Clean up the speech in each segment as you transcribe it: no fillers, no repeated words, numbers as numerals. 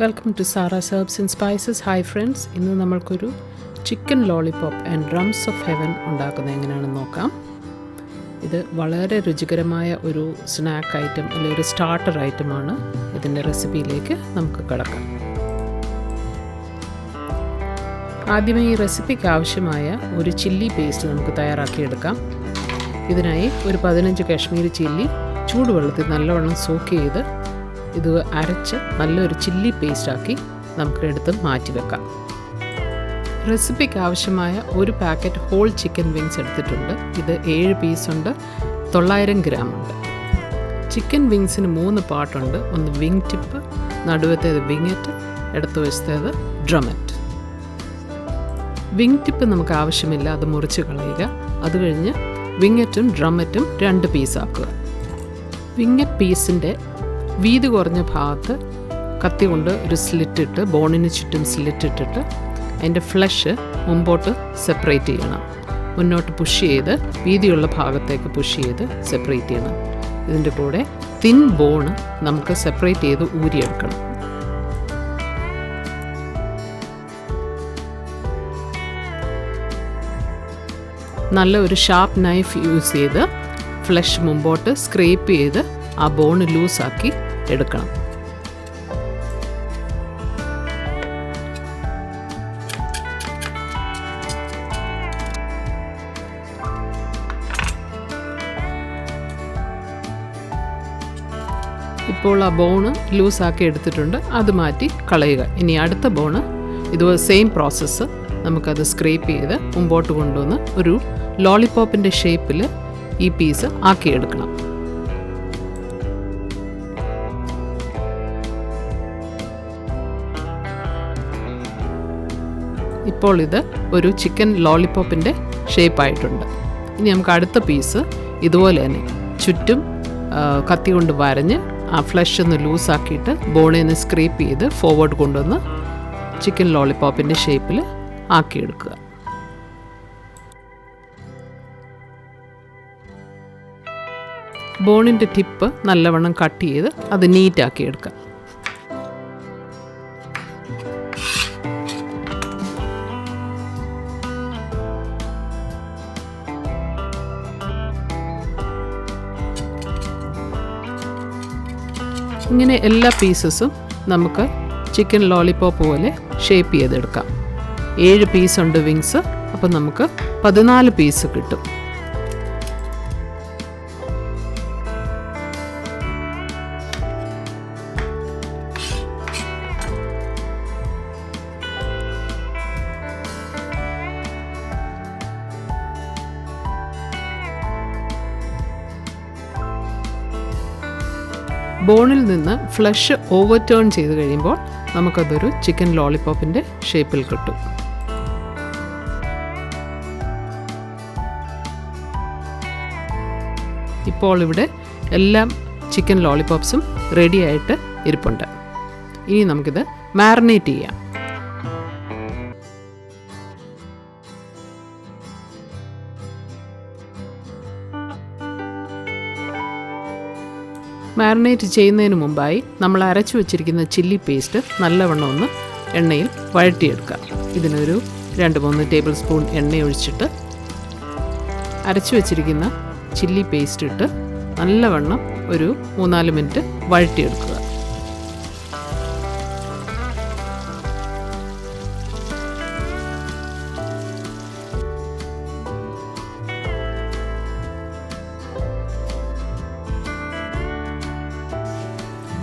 Welcome to Sarah's Herbs and Spices. Hi friends, ഇന്ന് നമ്മൾക്കൊരു chicken lollipop and drums of heaven ഉണ്ടാക്കുന്നത് എങ്ങനെയാണെന്ന് നോക്കാം. ഇത് വളരെ രുചികരമായ ഒരു സ്നാക്ക് ഐറ്റം അല്ലെങ്കിൽ ഒരു സ്റ്റാർട്ടർ ഐറ്റമാണ്. ഇതിൻ്റെ റെസിപ്പിയിലേക്ക് നമുക്ക് കടക്കാം. ആദ്യമേ ഈ റെസിപ്പിക്ക് ആവശ്യമായ ഒരു ചില്ലി പേസ്റ്റ് നമുക്ക് തയ്യാറാക്കിയെടുക്കാം. ഇതിനായി ഒരു 15 കാശ്മീരി ചില്ലി ചൂടുവെള്ളത്തിൽ നല്ലവണ്ണം സോക്ക് ചെയ്ത് ഇത് അരച്ച് നല്ലൊരു ചില്ലി പേസ്റ്റാക്കി നമുക്കെടുത്ത് മാറ്റി വെക്കാം. റെസിപ്പിക്ക് ആവശ്യമായ ഒരു പാക്കറ്റ് ഹോൾ ചിക്കൻ വിങ്സ് എടുത്തിട്ടുണ്ട്. ഇത് 7 പീസുണ്ട്, 900 ഗ്രാം ഉണ്ട്. ചിക്കൻ വിങ്സിന് 3 പാർട്ടുണ്ട്. ഒന്ന് വിങ് ടിപ്പ്, നടുവത്തേത് വിങ്ങറ്റ്, ഇടത്ത് വശത്തേത് ഡ്രമെറ്റ്. വിങ് ടിപ്പ് നമുക്ക് ആവശ്യമില്ല, അത് മുറിച്ച് കളയുക. അത് കഴിഞ്ഞ് വിങ്ങറ്റും ഡ്രമെറ്റും 2 പീസാക്കുക. വിങ്ങറ്റ് പീസിൻ്റെ വീതി കുറഞ്ഞ ഭാഗത്ത് കത്തി കൊണ്ട് ഒരു സ്ലിറ്റിട്ട് ബോണിന് ചുറ്റും സ്ലിറ്റിട്ടിട്ട് അതിൻ്റെ ഫ്ലഷ് മുമ്പോട്ട് സെപ്പറേറ്റ് ചെയ്യണം. മുന്നോട്ട് പുഷ് ചെയ്ത് വീതിയുള്ള ഭാഗത്തേക്ക് പുഷ് ചെയ്ത് സെപ്പറേറ്റ് ചെയ്യണം. ഇതിൻ്റെ കൂടെ തിൻ ബോണ് നമുക്ക് സെപ്പറേറ്റ് ചെയ്ത് ഊരിയെടുക്കണം. നല്ല ഒരു ഷാർപ്പ് നൈഫ് യൂസ് ചെയ്ത് ഫ്ലഷ് മുമ്പോട്ട് സ്ക്രേപ്പ് ചെയ്ത് ആ ബോണ് ലൂസാക്കി എടുക്കണം. ഇപ്പോൾ ആ ബോണ് ലൂസാക്കി എടുത്തിട്ടുണ്ട്, അത് മാറ്റി കളയുക. ഇനി അടുത്ത ബോണ് ഇതുപോലെ സെയിം പ്രോസസ്സ് നമുക്കത് സ്ക്രേപ്പ് ചെയ്ത് മുമ്പോട്ട് കൊണ്ടുവന്ന് ഒരു ലോളിപോപ്പിൻ്റെ ഷേപ്പിൽ ഈ പീസ് ആക്കിയെടുക്കണം. ഇപ്പോൾ ഇത് ഒരു ചിക്കൻ ലോളിപോപ്പിൻ്റെ ഷേപ്പായിട്ടുണ്ട്. ഇനി നമുക്ക് അടുത്ത പീസ് ഇതുപോലെ തന്നെ ചുറ്റും കത്തി കൊണ്ട് വരഞ്ഞ് ആ ഫ്ലഷ് ഒന്ന് ലൂസാക്കിയിട്ട് ബോണിൽ നിന്ന് സ്ക്രേപ്പ് ചെയ്ത് ഫോർവേഡ് കൊണ്ടുവന്ന് ചിക്കൻ ലോളിപോപ്പിൻ്റെ ഷേപ്പിൽ ആക്കിയെടുക്കുക. ബോണിൻ്റെ ടിപ്പ് നല്ലവണ്ണം കട്ട് ചെയ്ത് അത് നീറ്റാക്കി എടുക്കുക. ഇങ്ങനെ എല്ലാ പീസസും നമുക്ക് ചിക്കൻ ലോളിപോപ്പ് പോലെ ഷേപ്പ് ചെയ്തെടുക്കാം. 7 പീസുണ്ട് വിങ്സ്, അപ്പം നമുക്ക് 14 പീസ് കിട്ടും. ബോണിൽ നിന്ന് ഫ്ലഷ് ഓവർ ടേൺ ചെയ്ത് കഴിയുമ്പോൾ നമുക്കതൊരു ചിക്കൻ ലോളിപോപ്പിൻ്റെ ഷേപ്പിൽ കിട്ടും. ഇപ്പോൾ ഇവിടെ എല്ലാം ചിക്കൻ ലോളിപോപ്സും റെഡി ആയിട്ട് ഇരിപ്പുണ്ട്. ഇനി നമുക്കിത് മാരിനേറ്റ് ചെയ്യാം. മാരിനേറ്റ് ചെയ്യുന്നതിന് മുമ്പായി നമ്മൾ അരച്ചു വച്ചിരിക്കുന്ന ചില്ലി പേസ്റ്റ് നല്ലവണ്ണം ഒന്ന് എണ്ണയിൽ വഴറ്റിയെടുക്കുക. ഇതിനൊരു 2-3 ടേബിൾ സ്പൂൺ എണ്ണ ഒഴിച്ചിട്ട് അരച്ചു വച്ചിരിക്കുന്ന ചില്ലി പേസ്റ്റ് ഇട്ട് നല്ലവണ്ണം ഒരു 3-4 മിനിറ്റ് വഴറ്റിയെടുക്കുക.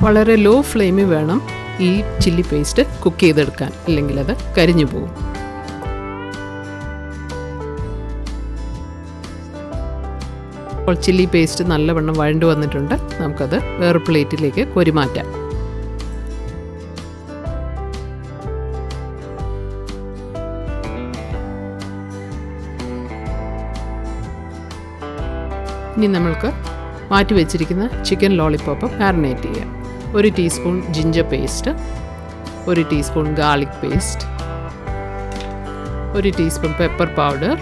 വളരെ ലോ ഫ്ലെയിമിൽ വേണം ഈ ചില്ലി പേസ്റ്റ് കുക്ക് ചെയ്തെടുക്കാൻ, ഇല്ലെങ്കിൽ അത് കരിഞ്ഞു പോകും. അപ്പോൾ ചില്ലി പേസ്റ്റ് നല്ലവണ്ണം വഴണ്ടു വന്നിട്ടുണ്ട്. നമുക്കത് വേറെ പ്ലേറ്റിലേക്ക് കോരിമാറ്റാം. ഇനി നമ്മൾക്ക് മാറ്റി വെച്ചിരിക്കുന്ന ചിക്കൻ ലോളിപോപ്പ് മാരിനേറ്റ് ചെയ്യാം. 1 teaspoon ginger paste, 1 teaspoon garlic paste, 1 teaspoon pepper powder,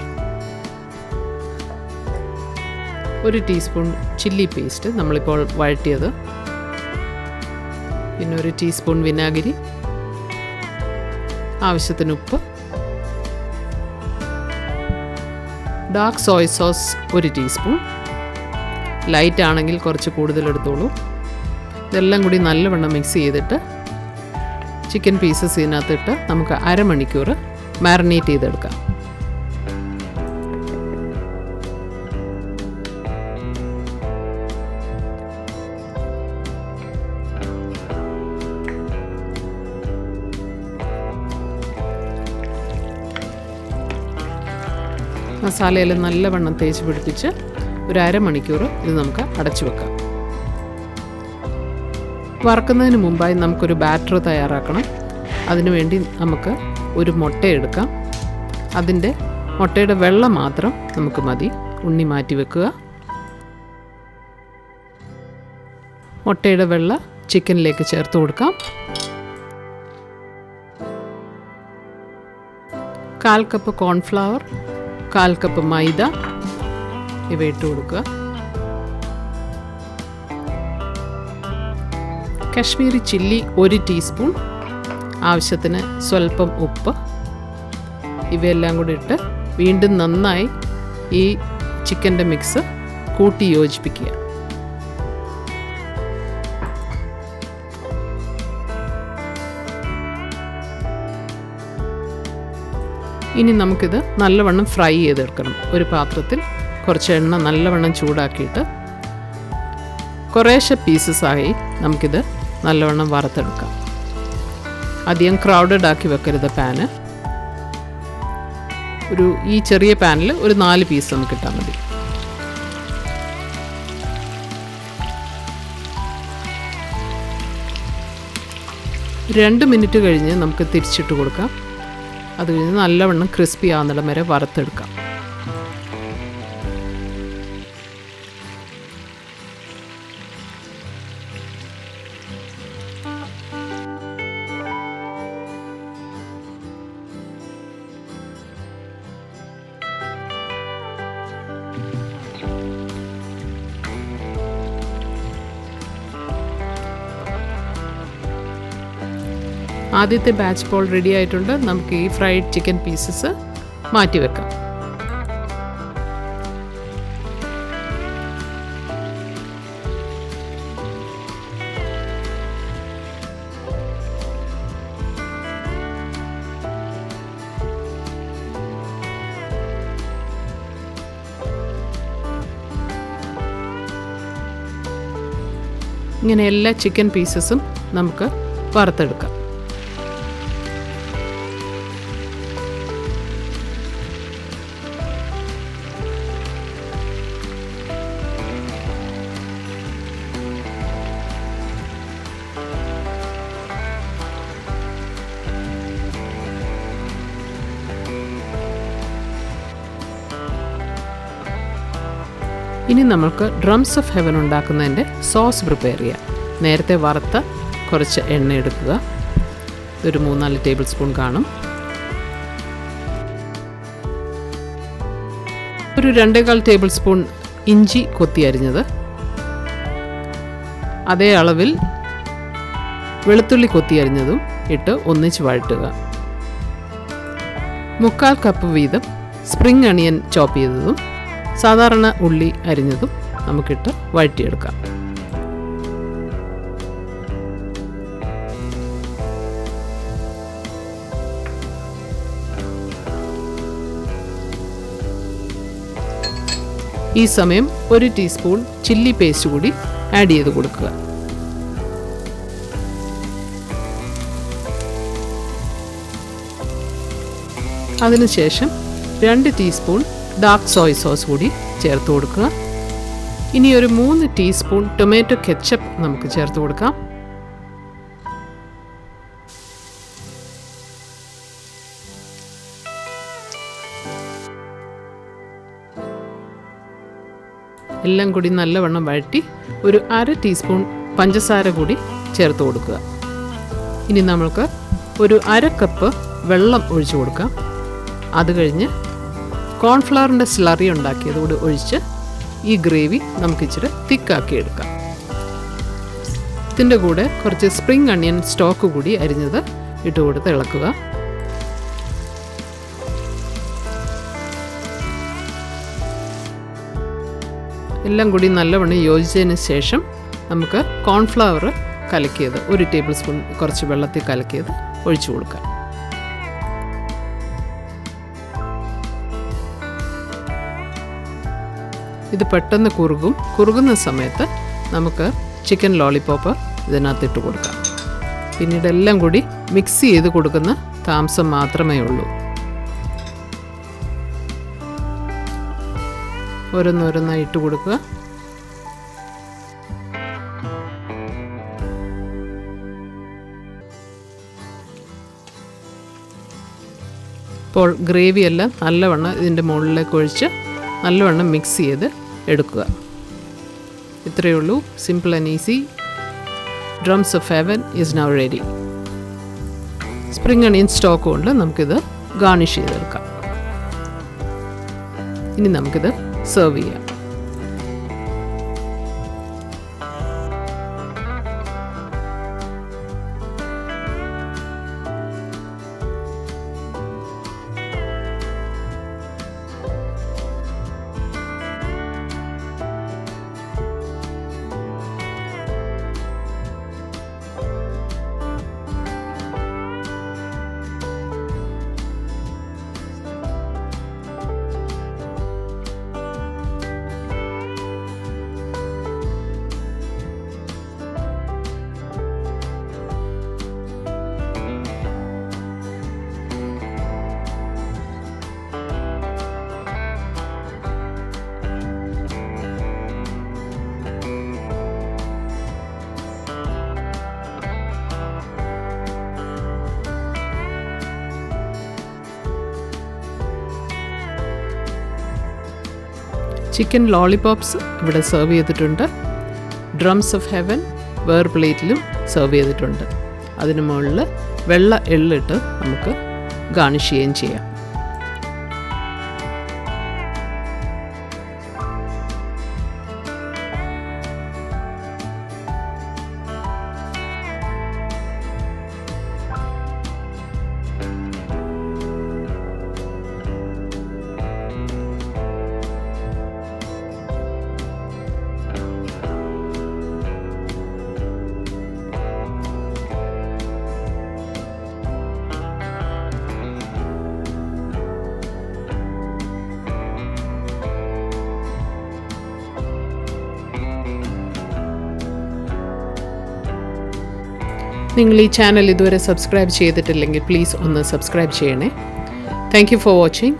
1 teaspoon chilli paste നമ്മളിപ്പോൾ വഴറ്റിയത്, പിന്നെ 1 ടീസ്പൂൺ വിനാഗിരി, ആവശ്യത്തിന് ഉപ്പ്, dark soya sauce 1 teaspoon, light ആണെങ്കിൽ കുറച്ച് കൂടുതൽ എടുത്തോളൂ. ഇതെല്ലാം കൂടി നല്ലവണ്ണം മിക്സ് ചെയ്തിട്ട് ചിക്കൻ പീസസ് ഇതിനകത്തിട്ട് നമുക്ക് അരമണിക്കൂർ മാരിനേറ്റ് ചെയ്തെടുക്കാം. മസാലയെല്ലാം നല്ലവണ്ണം തേച്ച് പിടിപ്പിച്ച് ഒരു അരമണിക്കൂർ ഇത് നമുക്ക് അടച്ചു വെക്കാം. വറക്കുന്നതിന് മുമ്പായി നമുക്കൊരു ബാറ്റർ തയ്യാറാക്കണം. അതിനുവേണ്ടി നമുക്ക് ഒരു മുട്ട എടുക്കാം. അതിൻ്റെ മുട്ടയുടെ വെള്ളം മാത്രം നമുക്ക് മതി. ഉണ്ണി മാറ്റി വെക്കുക. മുട്ടയുടെ വെള്ള ചിക്കനിലേക്ക് ചേർത്ത് കൊടുക്കാം. 1/4 കപ്പ് കോൺഫ്ലവർ, 1/4 കപ്പ് മൈദ ഇവ ഇട്ട് കൊടുക്കുക. കാശ്മീരി ചില്ലി 1 ടീസ്പൂൺ, ആവശ്യത്തിന് സ്വല്പം ഉപ്പ്, ഇവയെല്ലാം കൂടി ഇട്ട് വീണ്ടും നന്നായി ഈ ചിക്കൻ്റെ മിക്സ് കൂട്ടി യോജിപ്പിക്കുക. ഇനി നമുക്കിത് നല്ലവണ്ണം ഫ്രൈ ചെയ്തെടുക്കണം. ഒരു പാത്രത്തിൽ കുറച്ച് എണ്ണ നല്ലവണ്ണം ചൂടാക്കിയിട്ട് കുറേശ്ശെ പീസസായി നമുക്കിത് നല്ലവണ്ണം വറുത്തെടുക്കാം. അധികം ക്രൗഡഡ് ആക്കി വെക്കരുത് പാന്. ഈ ചെറിയ പാനിൽ ഒരു 4 പീസ് നമുക്ക് ഇട്ടാൽ മതി. രണ്ട് മിനിറ്റ് കഴിഞ്ഞ് നമുക്ക് തിരിച്ചിട്ട് കൊടുക്കാം. അത് കഴിഞ്ഞ് നല്ലവണ്ണം ക്രിസ്പി ആവുന്നിടം വരെ വറുത്തെടുക്കാം. ആദ്യത്തെ ബാച്ച് ബോൾ റെഡി ആയിട്ടുണ്ട്. നമുക്ക് ഈ ഫ്രൈഡ് ചിക്കൻ പീസസ് മാറ്റി വെക്കാം. ഇങ്ങനെ എല്ലാ ചിക്കൻ പീസസും നമുക്ക് വറുത്തെടുക്കാം. ഇനി നമുക്ക് ഡ്രംസ് ഓഫ് ഹെവൻ ഉണ്ടാക്കുന്നതിൻ്റെ സോസ് പ്രിപ്പയർ ചെയ്യാം. നേരത്തെ വറുത്ത കുറച്ച് എണ്ണ എടുക്കുക. ഇതൊരു 3-4 ടേബിൾ സ്പൂൺ കാണും. ഒരു 2.25 ടേബിൾ സ്പൂൺ ഇഞ്ചി കൊത്തി അരിഞ്ഞത്, അതേ അളവിൽ വെളുത്തുള്ളി കൊത്തി അരിഞ്ഞതും ഇട്ട് ഒന്നിച്ച് വഴറ്റുക. 1/4 കപ്പ് വീതം സ്പ്രിംഗ് അണിയൻ ചോപ്പ് ചെയ്തതും സാധാരണ ഉള്ളി അരിഞ്ഞതും നമുക്കിട്ട് വഴറ്റിയെടുക്കാം. ഈ സമയം 1 ടീസ്പൂൺ ചില്ലി പേസ്റ്റ് കൂടി ആഡ് ചെയ്ത് കൊടുക്കുക. അതിനുശേഷം 2 ടീസ്പൂൺ ഡാർക്ക് സോയ സോസ് കൂടി ചേർത്ത് കൊടുക്കുക. ഇനി ഒരു 3 ടീസ്പൂൺ ടൊമാറ്റോ കെച്ചപ്പ് നമുക്ക് ചേർത്ത് കൊടുക്കാം. എല്ലാം കൂടി നല്ലവണ്ണം വഴറ്റി ഒരു 1/2 ടീസ്പൂൺ പഞ്ചസാര കൂടി ചേർത്ത് കൊടുക്കുക. ഇനി നമുക്ക് ഒരു 1/2 കപ്പ് വെള്ളം ഒഴിച്ചു കൊടുക്കാം. അത് കഴിഞ്ഞ് കോൺഫ്ലവറിൻ്റെ സ്ലറി ഉണ്ടാക്കിയതുകൂടി ഒഴിച്ച് ഈ ഗ്രേവി നമുക്കിച്ചിരി തിക്കാക്കി എടുക്കാം. ഇതിൻ്റെ കൂടെ കുറച്ച് സ്പ്രിംഗ് അണിയൻ സ്റ്റോക്ക് കൂടി അരിഞ്ഞത് ഇട്ട് കൊടുത്ത് ഇളക്കുക. എല്ലാം കൂടി നല്ലവണ്ണം യോജിച്ചതിന് ശേഷം നമുക്ക് കോൺഫ്ലവർ കലക്കിയത് 1 ടേബിൾ സ്പൂൺ കുറച്ച് വെള്ളത്തിൽ കലക്കിയത് ഒഴിച്ചു കൊടുക്കാം. ഇത് പെട്ടെന്ന് കുറുകുന്ന സമയത്ത് നമുക്ക് ചിക്കൻ ലോളിപോപ്പ് ഇതിനകത്തിട്ട് കൊടുക്കാം. പിന്നീട് എല്ലാം കൂടി മിക്സ് ചെയ്ത് കൊടുക്കുന്ന താമസം മാത്രമേ ഉള്ളൂ. ഓരോന്നോരോന്നായി ഇട്ട് കൊടുക്കുക. ഇപ്പോൾ ഗ്രേവിയെല്ലാം നല്ലവണ്ണം ഇതിൻ്റെ മുകളിലേക്ക് ഒഴിച്ച് നല്ലവണ്ണം മിക്സ് ചെയ്ത് എടുക്കുക. ഇത്രയേ ഉള്ളൂ. Simple and easy. Drums of heaven is now ready. Spring onion stock കൊണ്ട് നമുക്കിത് ഗാർണിഷ് ചെയ്തെടുക്കാം. ഇനി നമുക്കിത് സെർവ് ചെയ്യാം. ചിക്കൻ ലോളിപോപ്സ് ഇവിടെ സെർവ് ചെയ്തിട്ടുണ്ട്. ഡ്രംസ് ഓഫ് ഹെവൻ വേറെ പ്ലേറ്റിലും സെർവ് ചെയ്തിട്ടുണ്ട്. അതിന് മുകളിൽ വെള്ള എള്ളിട്ട് നമുക്ക് ഗാർണിഷ് ചെയ്യുകയും ചെയ്യാം. നിങ്ങൾ ഈ ചാനൽ ഇതുവരെ സബ്സ്ക്രൈബ് ചെയ്തിട്ടില്ലെങ്കിൽ പ്ലീസ് ഒന്ന് സബ്സ്ക്രൈബ് ചെയ്യണേ. Thank you for watching.